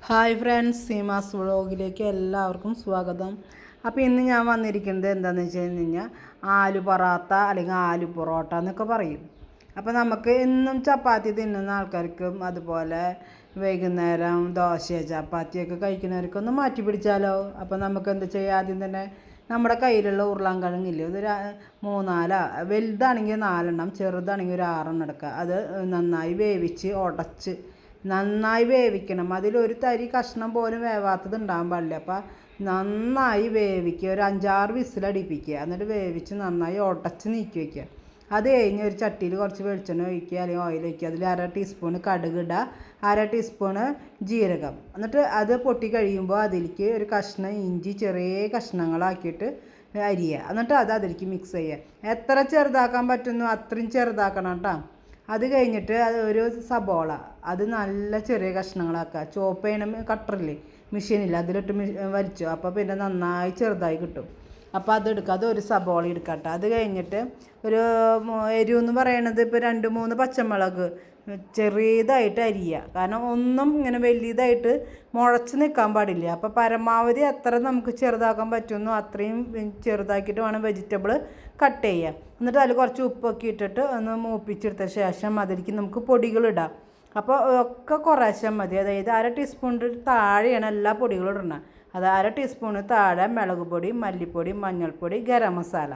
Hi friends, Seemas വ്ളോഗിലേക്ക് എല്ലാവർക്കും സ്വാഗതം. അപ്പോൾ ഇന്ന് ഞാൻ വന്നിരിക്കുന്നത് എന്താണെന്ന് വെച്ച് കഴിഞ്ഞാൽ ആലു പൊറാത്ത അല്ലെങ്കിൽ ആലു പൊറോട്ട എന്നൊക്കെ പറയും. അപ്പോൾ നമുക്ക് എന്നും ചപ്പാത്തി തിന്നുന്ന ആൾക്കാർക്കും അതുപോലെ വൈകുന്നേരം ദോശ ചപ്പാത്തിയൊക്കെ കഴിക്കുന്നവർക്കൊന്ന് മാറ്റി പിടിച്ചാലോ. അപ്പോൾ നമുക്ക് എന്താ ചെയ്യുക, ആദ്യം തന്നെ നമ്മുടെ കയ്യിലുള്ള ഉരുളൻകിഴങ്ങില്ലേ, ഒരു മൂന്നാല വലുതാണെങ്കിൽ 4 ചെറുതാണെങ്കിൽ ഒരു 6 എടുക്കുക. അത് നന്നായി വേവിച്ച് ഉടച്ച് നന്നായി വേവിക്കണം. അതിലൊരു തരി കഷ്ണം പോലും വേവാത്തത് ഉണ്ടാകാൻ പാടില്ല. അപ്പോൾ നന്നായി വേവിക്കുക, ഒരു 5-6 വിസിലടിപ്പിക്കുക. എന്നിട്ട് വേവിച്ച് നന്നായി ഉടച്ച് നീക്കി വയ്ക്കുക. അത് കഴിഞ്ഞ് ഒരു ചട്ടിയിൽ കുറച്ച് വെളിച്ചെണ്ണ ഒഴിക്കുക അല്ലെങ്കിൽ ഓയിൽ ഒഴിക്കുക. അതിൽ 1/2 ടീസ്പൂൺ കടുക് ഇടുക, 1/2 ടീസ്പൂണ് ജീരകം. എന്നിട്ട് അത് പൊട്ടി കഴിയുമ്പോൾ അതിലേക്ക് ഒരു കഷ്ണം ഇഞ്ചി ചെറിയ കഷ്ണങ്ങളാക്കിയിട്ട് അരിയുക. എന്നിട്ട് അത് അതിലേക്ക് മിക്സ് ചെയ്യുക. എത്ര ചെറുതാക്കാൻ പറ്റുന്നു അത്രയും ചെറുതാക്കണം കേട്ടോ. അത് കഴിഞ്ഞിട്ട് അത് ഒരു സബോള അത് നല്ല ചെറിയ കഷ്ണങ്ങളാക്കുക. ചോപ്പ് ചെയ്യണ കട്ടറില്ലേ, മെഷീനില്ല, അതിലിട്ട് വലിച്ചു. അപ്പോൾ പിന്നെ നന്നായി ചെറുതായി കിട്ടും. അപ്പോൾ അതെടുക്കുക, അതൊരു സബോള എടുക്കട്ടെ. അത് കഴിഞ്ഞിട്ട് ഒരു എരിവെന്ന് പറയണത് ഇപ്പോൾ 2-3 പച്ചമുളക് ചെറിയതായിട്ട് അരിയുക. കാരണം ഒന്നും ഇങ്ങനെ വലിയതായിട്ട് മുളച്ച് നിൽക്കാൻ പാടില്ല. അപ്പോൾ പരമാവധി എത്ര നമുക്ക് ചെറുതാക്കാൻ പറ്റുമെന്നോ അത്രയും ചെറുതാക്കിയിട്ട് വേണം വെജിറ്റബിൾ കട്ട് ചെയ്യുക. എന്നിട്ട് അതിൽ കുറച്ച് ഉപ്പൊക്കെ ഇട്ടിട്ട് ഒന്ന് മൂപ്പിച്ചെടുത്ത ശേഷം അതിലേക്ക് നമുക്ക് പൊടികളിടാം. അപ്പോൾ ഒക്കെ കുറേശ്ശെ മതി. അതായത് 1/2 ടീസ്പൂണിൻ്റെ താഴെയാണ് എല്ലാ പൊടികളും ഇടണം. അത് 1/2 ടീസ്പൂണ് താഴെ മുളക് പൊടി, മല്ലിപ്പൊടി, മഞ്ഞൾപ്പൊടി, ഗരം മസാല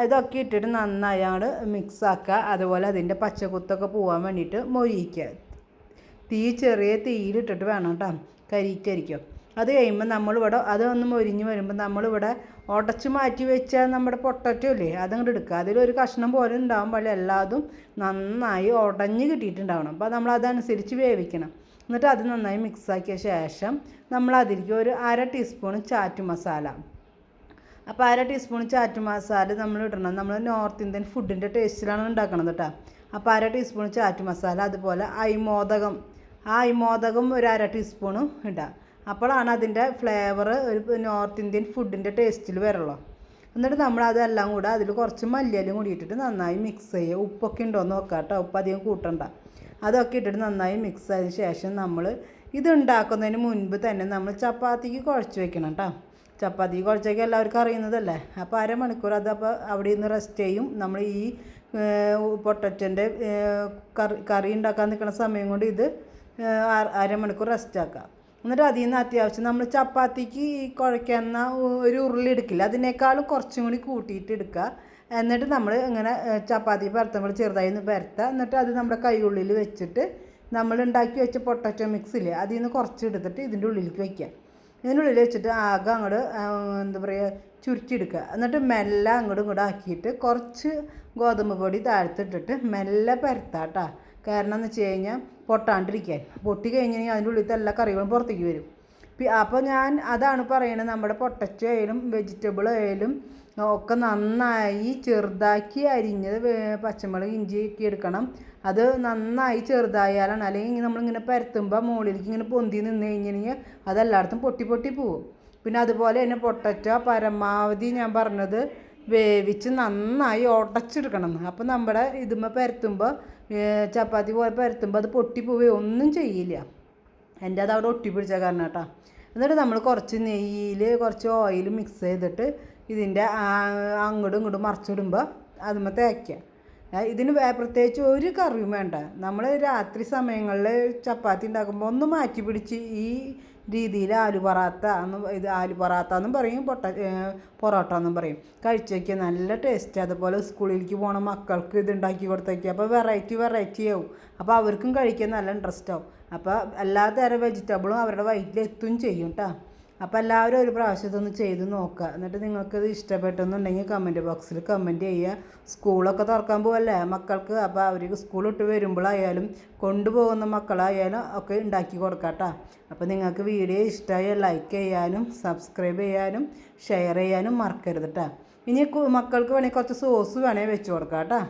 ഇതൊക്കെ ഇട്ടിട്ട് നന്നായി അങ്ങോട്ട് മിക്സാക്കുക. അതുപോലെ അതിൻ്റെ പച്ചക്കുത്തൊക്കെ പോകാൻ വേണ്ടിയിട്ട് മൊരിയിക്കുക. ചെറിയ തീയിലിട്ടിട്ട് വേണം കേട്ടോ, കരിക്കും. അത് കഴിയുമ്പോൾ നമ്മളിവിടെ അതൊന്ന് മൊരിഞ്ഞ് വരുമ്പോൾ നമ്മളിവിടെ ഉടച്ച് മാറ്റി വെച്ചാൽ നമ്മുടെ പൊട്ടറ്റോ ഇല്ലേ, അതങ്ങോട്ട് എടുക്കുക. അതിലൊരു കഷ്ണം പോലെ ഉണ്ടാകാൻ പാടില്ല, എല്ലാതും നന്നായി ഉടഞ്ഞ് കിട്ടിയിട്ടുണ്ടാവണം. അപ്പോൾ നമ്മളതനുസരിച്ച് വേവിക്കണം. എന്നിട്ട് അത് നന്നായി മിക്സാക്കിയ ശേഷം നമ്മൾ അതിലേക്ക് ഒരു 1/2 ടീസ്പൂൺ ചാറ്റ് മസാല. അപ്പോൾ 1/2 ടീസ്പൂൺ ചാറ്റ് മസാല നമ്മൾ ഇടണം. നമ്മൾ നോർത്ത് ഇന്ത്യൻ ഫുഡിൻ്റെ ടേസ്റ്റിലാണ് ഉണ്ടാക്കണത് കേട്ടോ. അപ്പോൾ 1/2 ടീസ്പൂൺ ചാറ്റ് മസാല, അതുപോലെ അയ്മോദകം ഒരു 1/2 ടീസ്പൂണും ഇടാം. അപ്പോഴാണ് അതിൻ്റെ ഫ്ലേവർ ഒരു നോർത്ത് ഇന്ത്യൻ ഫുഡിൻ്റെ ടേസ്റ്റിൽ വരുള്ളൂ. എന്നിട്ട് നമ്മൾ അതെല്ലാം കൂടെ അതിൽ കുറച്ച് മല്ലിയിലും കൂടി ഇട്ടിട്ട് നന്നായി മിക്സ് ചെയ്യുക. ഉപ്പൊക്കെ ഉണ്ടോ എന്ന് നോക്കാം കേട്ടോ, ഉപ്പ് അധികം കൂട്ടണ്ട. അതൊക്കെ ഇട്ടിട്ട് നന്നായി മിക്സ് ആയതിന് ശേഷം നമ്മൾ ഇത് ഉണ്ടാക്കുന്നതിന് മുൻപ് തന്നെ നമ്മൾ ചപ്പാത്തിക്ക് കുഴച്ച് വെക്കണം കേട്ടോ. ചപ്പാത്തിക്ക് കുഴച്ചൊക്കെ എല്ലാവർക്കും അറിയുന്നതല്ലേ. അപ്പോൾ 1/2 മണിക്കൂർ അതപ്പോൾ അവിടെ നിന്ന് റെസ്റ്റ് ചെയ്യും. നമ്മൾ ഈ പൊട്ടറ്റോൻ്റെ കറി ഉണ്ടാക്കാൻ നിൽക്കുന്ന സമയം കൊണ്ട് ഇത് 1/2 മണിക്കൂർ റെസ്റ്റ് ആക്കുക. എന്നിട്ട് അതിൽ നിന്ന് അത്യാവശ്യം നമ്മൾ ചപ്പാത്തിക്ക് കുഴയ്ക്കുന്ന ഒരു ഉരുളി എടുക്കില്ല, അതിനേക്കാളും കുറച്ചും കൂടി കൂട്ടിയിട്ട് എടുക്കുക. എന്നിട്ട് നമ്മൾ ഇങ്ങനെ ചപ്പാത്തി പരത്തുമ്പോൾ ചെറുതായി ഒന്ന് പരത്തുക. എന്നിട്ട് അത് നമ്മുടെ കൈയുള്ളിൽ വെച്ചിട്ട് നമ്മൾ ഉണ്ടാക്കി വെച്ച പൊട്ടറ്റോ മിക്സ് ഇല്ലേ, അതിൽ നിന്ന് കുറച്ച് എടുത്തിട്ട് ഇതിൻ്റെ ഉള്ളിലേക്ക് വയ്ക്കുക. ഇതിൻ്റെ ഉള്ളിൽ വെച്ചിട്ട് ആകെ അങ്ങോട്ട് എന്താ പറയുക ചുരുട്ടിയെടുക്കുക. എന്നിട്ട് മെല്ലെ അങ്ങോട്ടും ഇങ്ങോട്ടും ആക്കിയിട്ട് കുറച്ച് ഗോതമ്പ് പൊടി താഴ്ത്തിട്ടിട്ട് മെല്ലെ പരത്താം കേട്ടോ. കാരണം എന്ന് വെച്ച് കഴിഞ്ഞാൽ പൊട്ടാണ്ടിരിക്കാൻ. പൊട്ടി കഴിഞ്ഞാൽ അതിൻ്റെ ഉള്ളിലത്തെ എല്ലാ കറികളും പുറത്തേക്ക് വരും. അപ്പോൾ ഞാൻ അതാണ് പറയണത്, നമ്മുടെ പൊട്ടറ്റോ ആയാലും വെജിറ്റബിൾ ആയാലും ഒക്കെ നന്നായി ചെറുതാക്കി അരിഞ്ഞത് പച്ചമുളക് ഇഞ്ചിയൊക്കെ എടുക്കണം. അത് നന്നായി ചെറുതായാലാണ്, അല്ലെങ്കിൽ നമ്മളിങ്ങനെ പരത്തുമ്പോൾ മുകളിലേക്ക് ഇങ്ങനെ പൊന്തി നിന്ന് കഴിഞ്ഞാൽ അതെല്ലായിടത്തും പൊട്ടി പോവും. പിന്നെ അതുപോലെ തന്നെ പൊട്ടറ്റോ പരമാവധി ഞാൻ പറഞ്ഞത് വേവിച്ച് നന്നായി ഉടച്ചെടുക്കണം. അപ്പോൾ നമ്മുടെ ഇതുമ്മ പരത്തുമ്പോൾ ചപ്പാത്തി പോലെ പരത്തുമ്പോൾ അത് പൊട്ടിപ്പോവുകയോ ഒന്നും ചെയ്യില്ല. എൻ്റെ അത് അവിടെ ഒട്ടിപ്പിടിച്ച കാരണം കേട്ടോ. എന്നിട്ട് നമ്മൾ കുറച്ച് നെയ്യിൽ കുറച്ച് ഓയിൽ മിക്സ് ചെയ്തിട്ട് ഇതിൻ്റെ അങ്ങോട്ടും ഇങ്ങോട്ടും മറിച്ചിടുമ്പോൾ അതുമ്മ തേക്കുക. ഇതിന് പ്രത്യേകിച്ച് ഒരു കറിയും വേണ്ട. നമ്മൾ രാത്രി സമയങ്ങളിൽ ചപ്പാത്തി ഉണ്ടാക്കുമ്പോൾ ഒന്ന് മാറ്റി പിടിച്ച് ഈ രീതിയിൽ ആലു പൊറാത്ത എന്നും പറയും, പൊറോട്ട എന്നും പറയും, കഴിച്ചേക്കുക. നല്ല ടേസ്റ്റ്. അതുപോലെ സ്കൂളിലേക്ക് പോകണ മക്കൾക്ക് ഇത് ഉണ്ടാക്കി കൊടുത്തേക്കുക. അപ്പോൾ വെറൈറ്റി ആവും. അപ്പോൾ അവർക്കും കഴിക്കാൻ നല്ല ഇൻട്രസ്റ്റ് ആവും. അപ്പോൾ എല്ലാ തരം വെജിറ്റബിളും അവരുടെ വയറ്റിലെത്തും ചെയ്യും കേട്ടോ. അപ്പോൾ എല്ലാവരും ഒരു പ്രാവശ്യം ഇതൊന്ന് ചെയ്ത് നോക്കുക. എന്നിട്ട് നിങ്ങൾക്കിത് ഇഷ്ടപ്പെട്ടെന്നുണ്ടെങ്കിൽ കമൻറ്റ് ബോക്സിൽ കമൻറ്റ് ചെയ്യുക. സ്കൂളൊക്കെ തുറക്കാൻ പോവല്ലേ മക്കൾക്ക്. അപ്പോൾ അവർക്ക് സ്കൂളിട്ട് വരുമ്പോഴായാലും കൊണ്ടുപോകുന്ന മക്കളായാലും ഒക്കെ ഉണ്ടാക്കി കൊടുക്കാം കേട്ടോ. അപ്പോൾ നിങ്ങൾക്ക് വീഡിയോ ഇഷ്ടമായ ലൈക്ക് ചെയ്യാനും സബ്സ്ക്രൈബ് ചെയ്യാനും ഷെയർ ചെയ്യാനും മറക്കരുത് കേട്ടോ. ഇനി മക്കൾക്ക് വേണമെങ്കിൽ കുറച്ച് സോസ് വേണേൽ വെച്ച് കൊടുക്കാം കേട്ടോ.